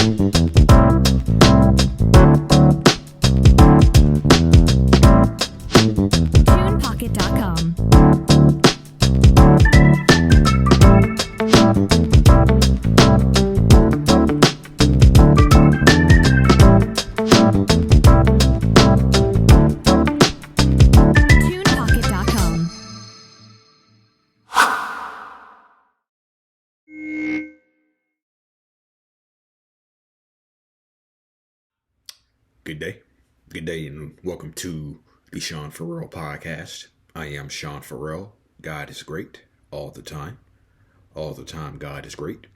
TunePocket.com. TunePocket.com. Good day. Good day, and welcome to the Sean Farrell podcast. I am Sean Farrell. God is great all the time. All the time, God is great.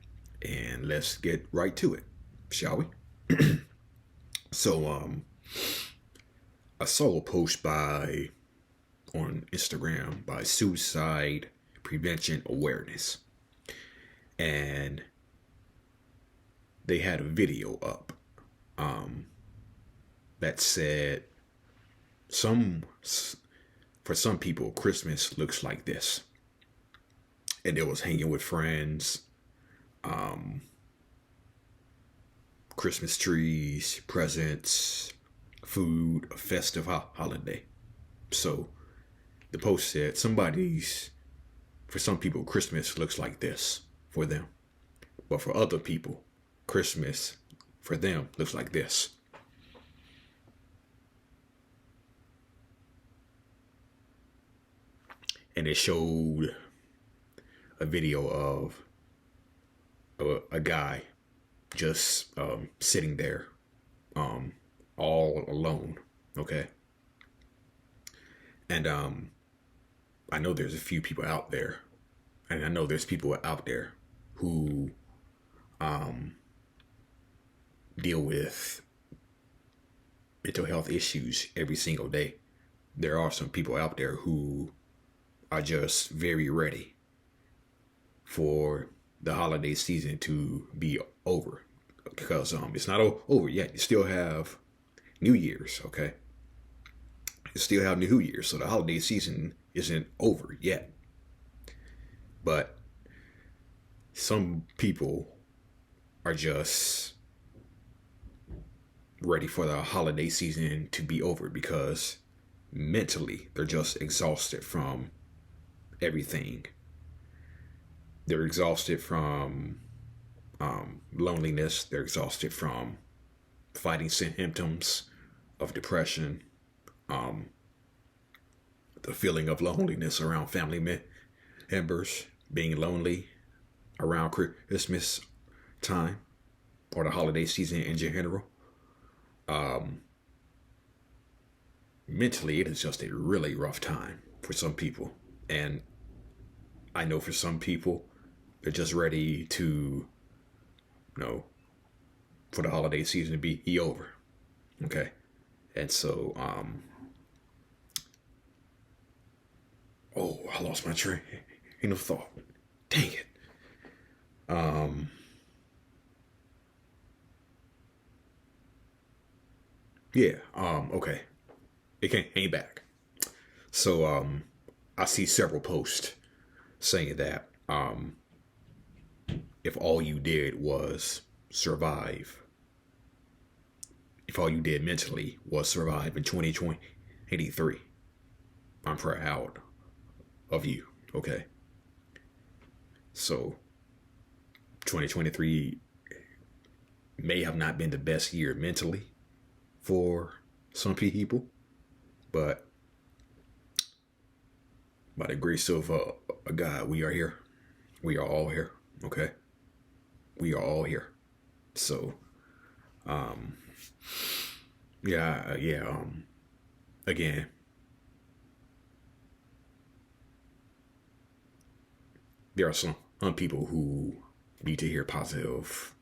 And let's get right to it, shall we? So, I saw a post on Instagram by Suicide Prevention Awareness. And they had a video up that said for some people, Christmas looks like this. And it was hanging with friends, Christmas trees, presents, food, a festive holiday. So the post said for some people, Christmas looks like this for them. But for other people, Christmas for them looks like this. And it showed a video of a guy just sitting there all alone, okay? And I know there's a few people out there, and I know there's people out there who deal with mental health issues every single day. There are some people out there who are just very ready for the holiday season to be over, because it's not over yet. You still have New Year's, okay? You still have New Year's, so the holiday season isn't over yet. But some people are just ready for the holiday season to be over because mentally they're just exhausted from everything. They're exhausted from loneliness. They're exhausted from fighting symptoms of depression, the feeling of loneliness around family members, being lonely around Christmas time or the holiday season in general. Mentally, it is just a really rough time for some people. And I know for some people, they're just ready to, for the holiday season to be over. Okay. And so, I lost my train of thought. Dang it. Okay. It came back. So, I see several posts saying that if all you did was survive, if all you did mentally was survive in 2023, I'm proud of you, okay? So 2023 may have not been the best year mentally for some people, but by the grace of God, we are here. We are all here. Okay. We are all here. So, again, there are some people who need to hear positive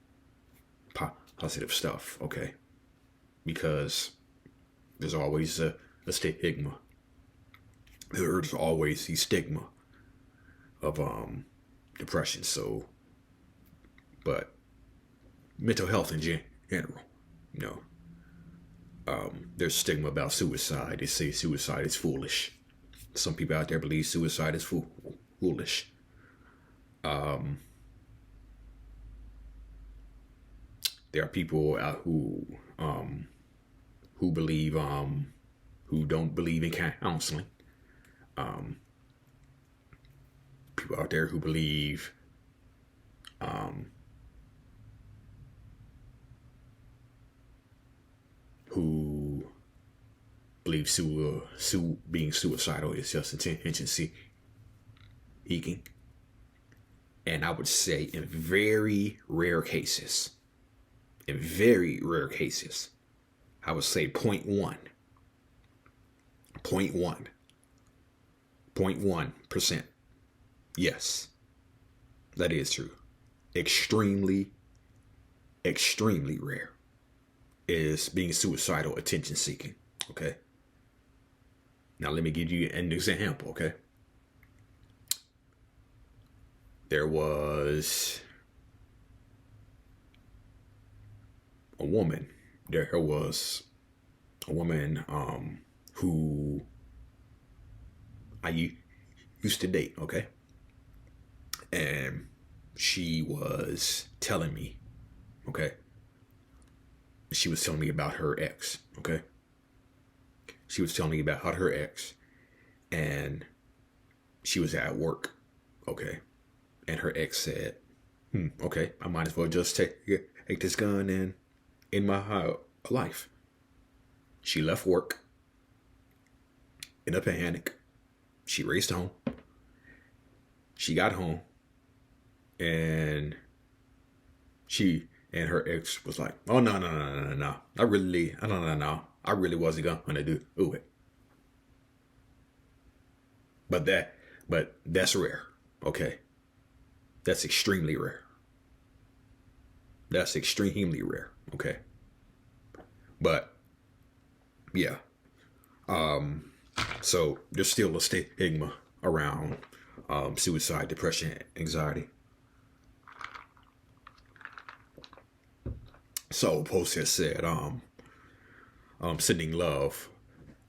stuff. Okay. Because there's always a stigma. There's always the stigma of depression. So, but mental health in general, there's stigma about suicide. They say suicide is foolish. Some people out there believe suicide is foolish. There are people out who believe who don't believe in counseling. People out there who believe who believe being suicidal is just attention seeking. And I would say in very rare cases, I would say 0.1%. Yes, that is true. Extremely rare is being suicidal attention seeking. Okay. Now let me give you an example. Okay. There was a woman. Who I used to date. Okay. And she was telling me, okay, she was telling me about her ex, okay? She was telling me about her ex, and she was at work, okay? And her ex said, okay, I might as well just take this gun and end my life. She left work in a panic. She raced home. She got home, and her ex was like, "Oh no. I really wasn't gonna do it." But that's rare. Okay. That's extremely rare. Okay. But yeah. So there's still a stigma around suicide, depression, anxiety. So post has said, sending love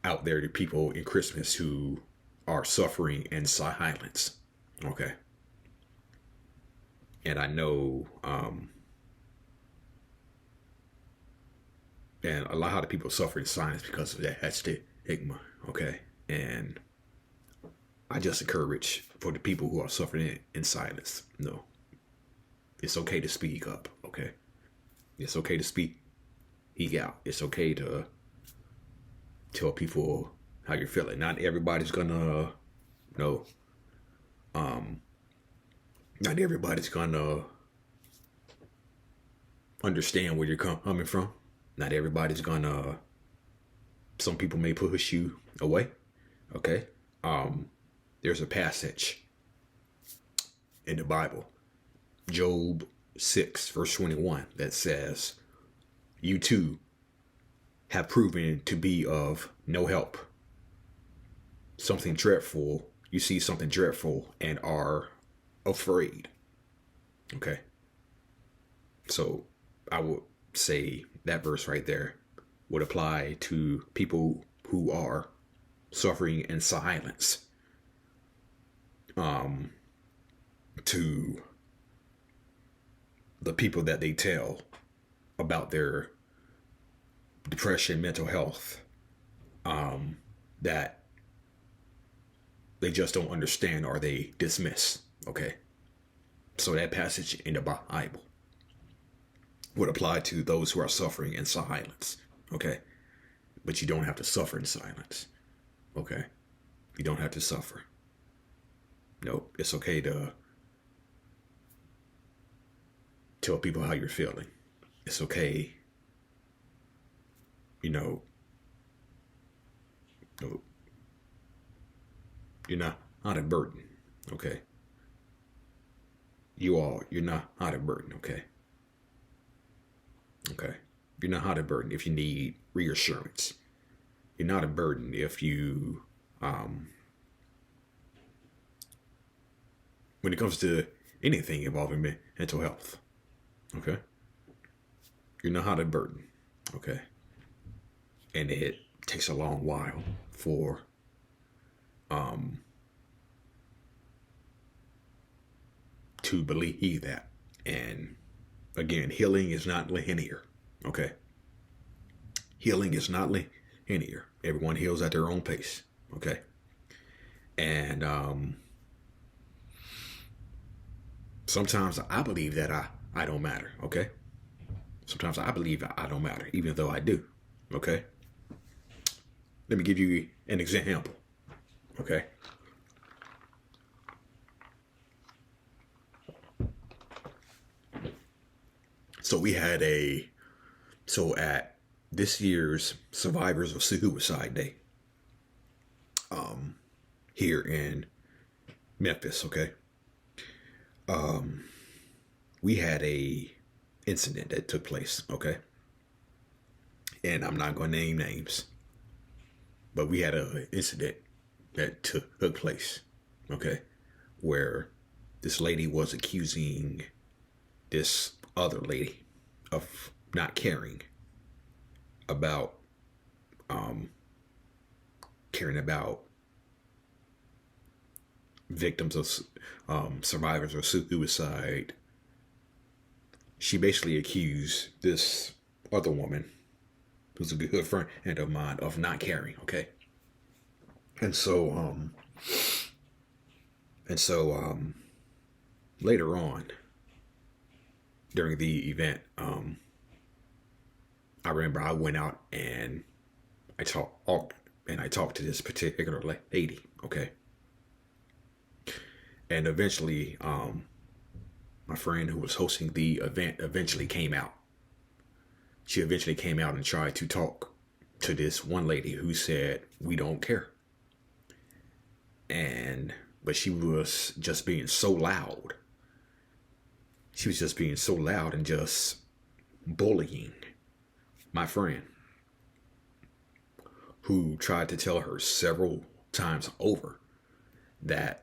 out there to people in Christmas who are suffering in silence. Okay. And I know, and a lot of people suffer in silence because of that stigma. Okay. And I just encourage for the people who are suffering in silence. No, it's okay to speak up. Okay. It's okay to speak out. It's okay to tell people how you're feeling. Not everybody's gonna, not everybody's gonna understand where you're coming from. Not everybody's gonna. Some people may push you away. Okay. There's a passage in the Bible, Job 6 verse 21, that says, "You too have proven to be of no help. Something dreadful, you see something dreadful and are afraid." Okay. So I would say that verse right there would apply to people who are suffering in silence. To the people that they tell about their depression, mental health, that they just don't understand or they dismiss. Okay. So that passage in the Bible would apply to those who are suffering in silence. Okay. But you don't have to suffer in silence. Okay. You don't have to suffer. No, it's okay to tell people how you're feeling. It's okay, no, you're not a burden. Okay. You're not a burden. Okay. Okay. You're not a burden if you need reassurance. You're not a burden if you, when it comes to anything involving mental health. Okay. You're not a burden. Okay. And it takes a long while for, to believe that and again, healing is not linear. Okay. Healing is not linear. Everyone heals at their own pace. Okay. And sometimes I believe that I don't matter. Okay. Sometimes I believe I don't matter, even though I do. Okay. Let me give you an example. Okay. So at this year's Survivors of Suicide Day, here in Memphis, okay, we had a incident that took place, okay, and I'm not going to name names, but we had an incident that took place, okay, where this lady was accusing this other lady of not caring about victims of survivors of suicide. She basically accused this other woman, who's a good friend of mine, of not caring. Okay, and so later on during the event, I remember I went out and I talked to this particular lady. Okay, and eventually, my friend who was hosting the event eventually came out. She eventually came out and tried to talk to this one lady who said, "We don't care." But she was just being so loud. She was just being so loud and just bullying my friend, who tried to tell her several times over that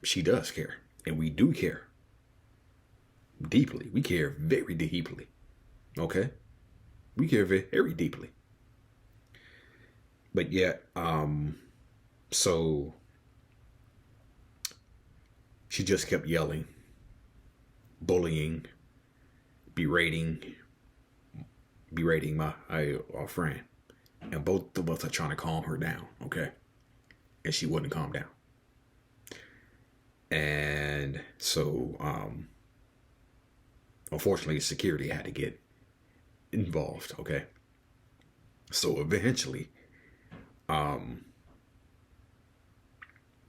she does care, and we do care deeply. We care very deeply. Okay, we care very deeply. But yet, so she just kept yelling, bullying, berating my our friend, and both of us are trying to calm her down. Okay, and she wouldn't calm down. And so, unfortunately, security had to get involved. Okay, so eventually,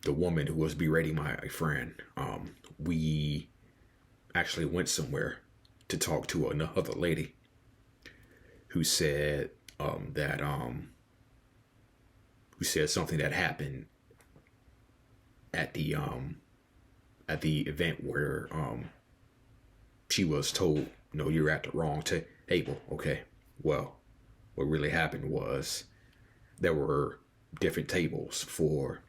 the woman who was berating my friend, we actually went somewhere to talk to another lady who said who said something that happened at the event where she was told, "No, you're at the wrong table." Okay, well, what really happened was there were different tables for.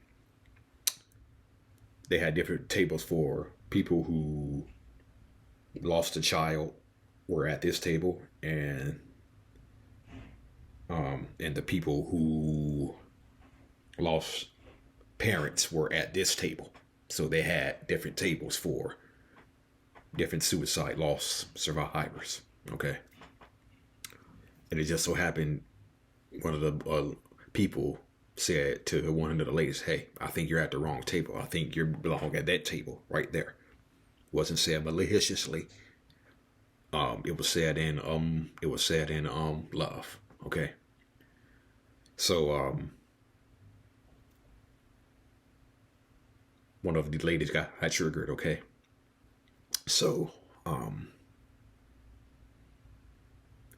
They had different tables for people who lost a child were at this table, and the people who lost parents were at this table. So they had different tables for different suicide loss survivors. Okay, and it just so happened one of the people said to one of the ladies, "Hey, I think you're at the wrong table. I think you belong at that table right there." Wasn't said maliciously. It was said in love. Okay. So one of the ladies got triggered. Okay. So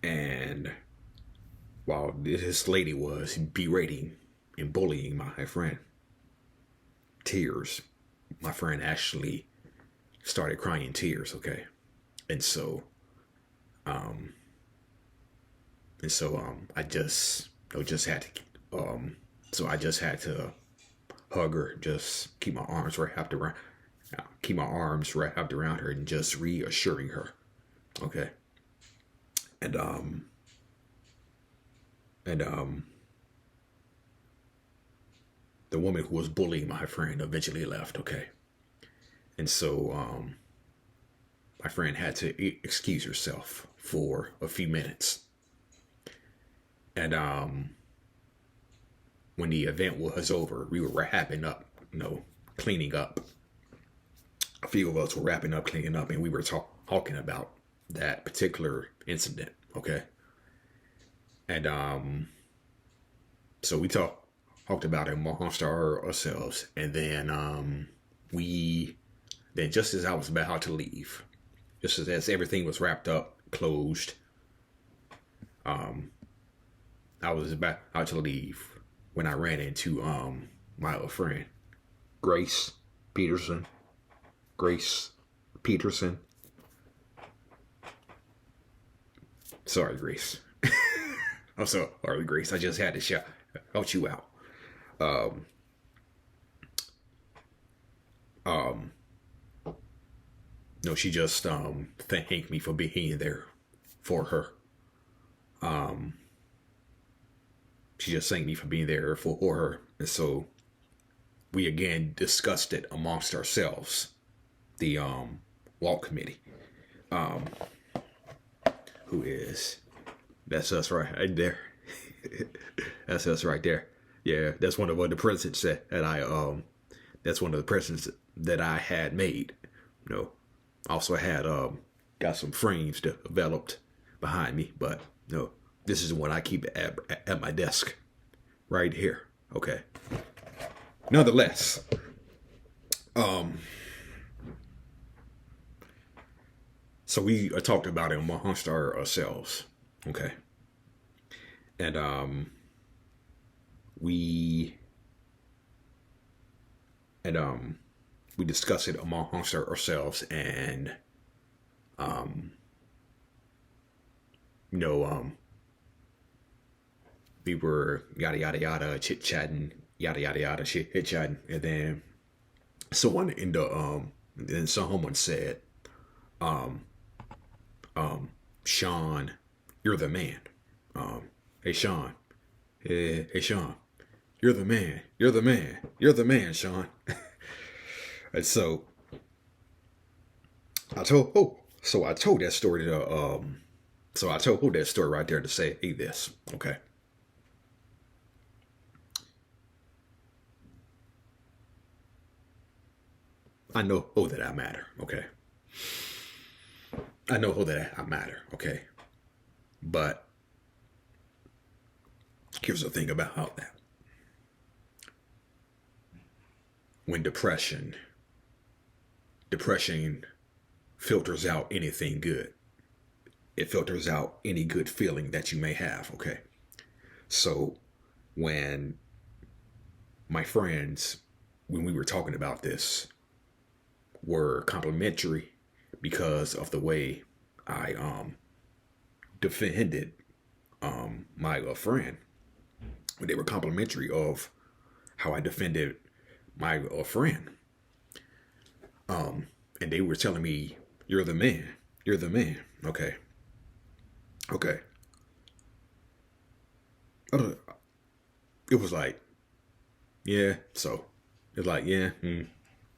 and while this lady was berating and bullying my friend, my friend actually started crying tears. Okay, and so I just had to hug her, just keep my arms wrapped around her, and just reassuring her. Okay, and the woman who was bullying my friend eventually left. Okay, and so my friend had to excuse herself for a few minutes. And when the event was over, we were wrapping up, cleaning up. A few of us were wrapping up, cleaning up, and we were talking about that particular incident. Okay. And so we talked about it amongst ourselves, and then then just as I was about to leave, just as everything was wrapped up, closed, I was about to leave when I ran into my old friend, Grace Peterson. Grace Peterson. Sorry, Grace. I'm sorry, Grace. I just had to shout you out. No, she just thanked me for being there for her. She just thanked me for being there for her, and so we again discussed it amongst ourselves. The walk committee, that's us right there. That's us right there. Yeah, that's one of the presents that I that's one of the presents that I had made. Also had got some frames developed behind me, but this is what I keep at my desk right here. Okay. Nonetheless, so we talked about it amongst ourselves. Okay. And we discussed it amongst ourselves, and we were yada yada yada chit chatting, yada yada yada chit chatting, and then someone in the then someone said, Sean, you're the man. Hey Sean, hey Sean, you're the man, Sean. And so I told that story to so I told that story right there to say, hey, this, okay. I know that I matter, okay. I know that I matter, okay. But here's the thing about that. When depression filters out anything good. It filters out any good feeling that you may have, okay? So when my friends, when we were talking about this, were complimentary because of the way I defended my friend. When they were complimentary of how I defended my friend. And they were telling me, you're the man. Okay. It was like, yeah, so it's like, yeah,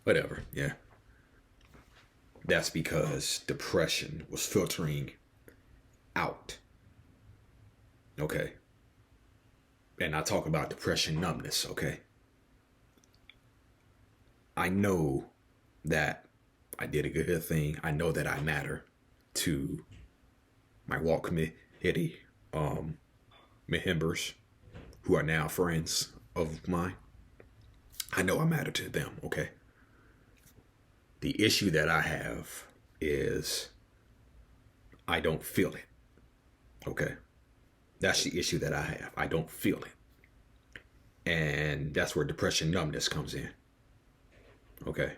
whatever, yeah. That's because depression was filtering out. Okay. And I talk about depression numbness, okay? I know that I did a good thing. I know that I matter to my walk committee members who are now friends of mine. I know I matter to them, okay? The issue that I have is I don't feel it, okay? That's the issue that I have. I don't feel it. And that's where depression numbness comes in, okay?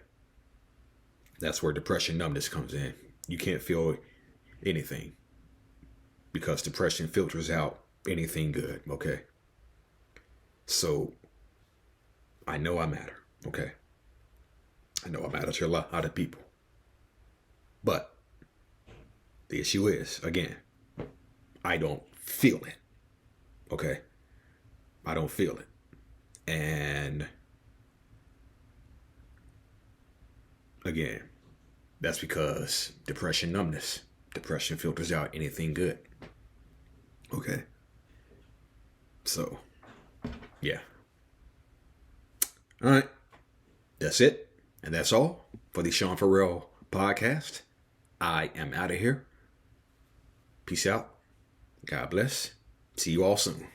That's where depression numbness comes in. You can't feel anything because depression filters out anything good, okay? So I know I matter, okay? I know I matter to a lot of people. But the issue is, again, I don't feel it, okay? I don't feel it. And again, That's because depression, numbness. Depression filters out anything good. Okay. So, yeah. All right. That's it. And that's all for the Sean Farrell podcast. I am out of here. Peace out. God bless. See you all soon.